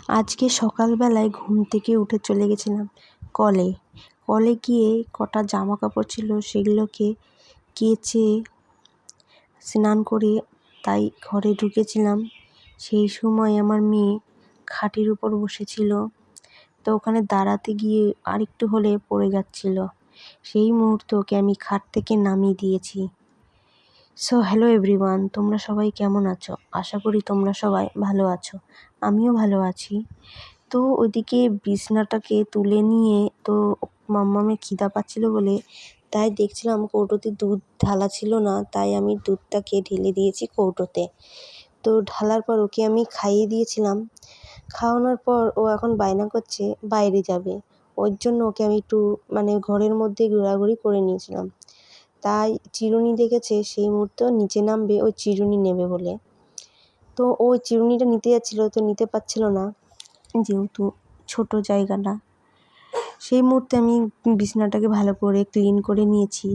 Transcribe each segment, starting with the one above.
আজকে সকালবেলায় ঘুম থেকে উঠে চলে গেছিলাম কলে। কলে গিয়ে কটা জামা কাপড় ছিল সেগুলোকে কেচে স্নান করে তাই ঘরে ঢুকেছিলাম। সেই সময় আমার মেয়ে খাটের উপর বসেছিল, তো ওখানে দাঁড়াতে গিয়ে আরেকটু হলে পড়ে যাচ্ছিল। সেই মুহূর্তে ওকে আমি খাট থেকে নামিয়ে দিয়েছি। সো হ্যালো এভরিওয়ান, তোমরা সবাই কেমন আছো? আশা করি তোমরা সবাই ভালো আছো, আমিও ভালো আছি। তো ওইদিকে বিছনাটাকে তুলে নিয়ে তো মাম্মামের খিদা পাচ্ছিল বলে তাই দেখছিলাম কৌটোতে দুধ ঢালা ছিল না, তাই আমি দুধটাকে ঢেলে দিয়েছি কৌটোতে। তো ঢালার পর ওকে আমি খাইয়ে দিয়েছিলাম। খাওয়ানোর পর ও এখন বায়না করছে বাইরে যাবে, ওর জন্য ওকে আমি একটু ঘরের মধ্যে ঘোরাঘুরি করে নিয়েছিলাম। তাই চিরুনি দেখেছে, সেই মুহূর্তে নিচে নামবে ওই চিরুনি নেবে বলে। তো ওই চিরুনিটা নিতে যাচ্ছিলো, তো নিতে পারছিল না যেহেতু ছোট জায়গাটা। সেই মুহূর্তে আমি বিছানাটাকে ভালো করে ক্লিন করে নিয়েছি।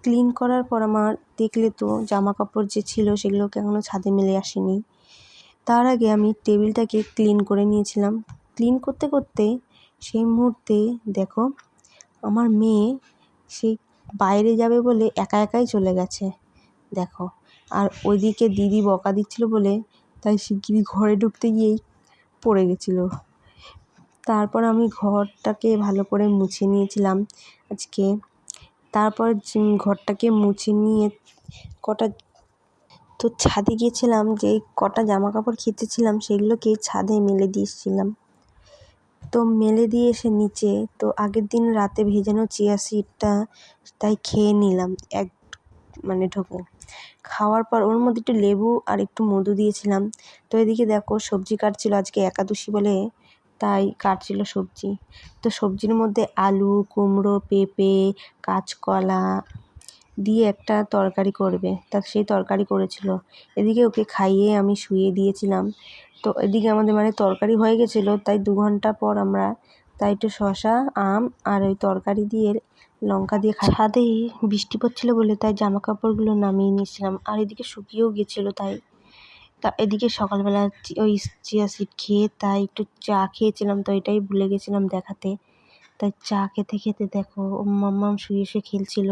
ক্লিন করার পর আমার দেখলে তো জামা কাপড় যে ছিল সেগুলোকে এখনও ছাদে মেলে আসেনি। তার আগে আমি টেবিলটাকে ক্লিন করে নিয়েছিলাম। ক্লিন করতে করতে সেই মুহূর্তে দেখো আমার মেয়ে সেই বাইরে যাবে বলে একা একাই চলে গেছে দেখো। আর ওইদিকে দিদি বকা দিচ্ছিল বলে তাই শিগগিরই ঘরে ঢুকতে গিয়েই পড়ে গেছিলো। তারপর আমি ঘরটাকে ভালো করে মুছে নিয়েছিলাম আজকে। তারপর ঘরটাকে মুছে নিয়ে তো ছাদে গিয়েছিলাম, যে কটা জামা কাপড় কেচেছিলাম সেগুলোকে ছাদে মেলে দিয়ে এসেছিলাম। তো মেলে দিয়ে এসে নিচে তো আগের দিন রাতে ভেজানো চিয়া সিডটা তাই খেয়ে নিলাম ঢোকে। খাওয়ার পর ওর মধ্যে একটু লেবু আর একটু মধু দিয়েছিলাম। তো এদিকে দেখো সবজি কাটছিল, আজকে একাদশী বলে তাই কাটছিল সবজি। তো সবজির মধ্যে আলু, কুমড়ো, পেঁপে, কাঁচকলা দিয়ে একটা তরকারি করবে, তা সেই তরকারি করেছিল। এদিকে ওকে খাইয়ে আমি শুইয়ে দিয়েছিলাম। তো এদিকে আমাদের তরকারি হয়ে গেছিলো, তাই 2 ঘন্টা পর আমরা তাই একটু শসা, আম আর ওই তরকারি দিয়ে লঙ্কা দিয়ে ছাদে বৃষ্টি পড়ছিলো বলে তাই জামা কাপড়গুলো নামিয়ে নিয়েছিলাম, আর এদিকে শুকিয়েও গেছিলো তাই। তা এদিকে সকালবেলা ওই চিয়া সিড খেয়ে তাই একটু চা খেয়েছিলাম, তো এটাই ভুলে গেছিলাম দেখাতে। তাই চা খেতে খেতে দেখো মাম্মাম শুয়ে শুয়ে খেলছিল।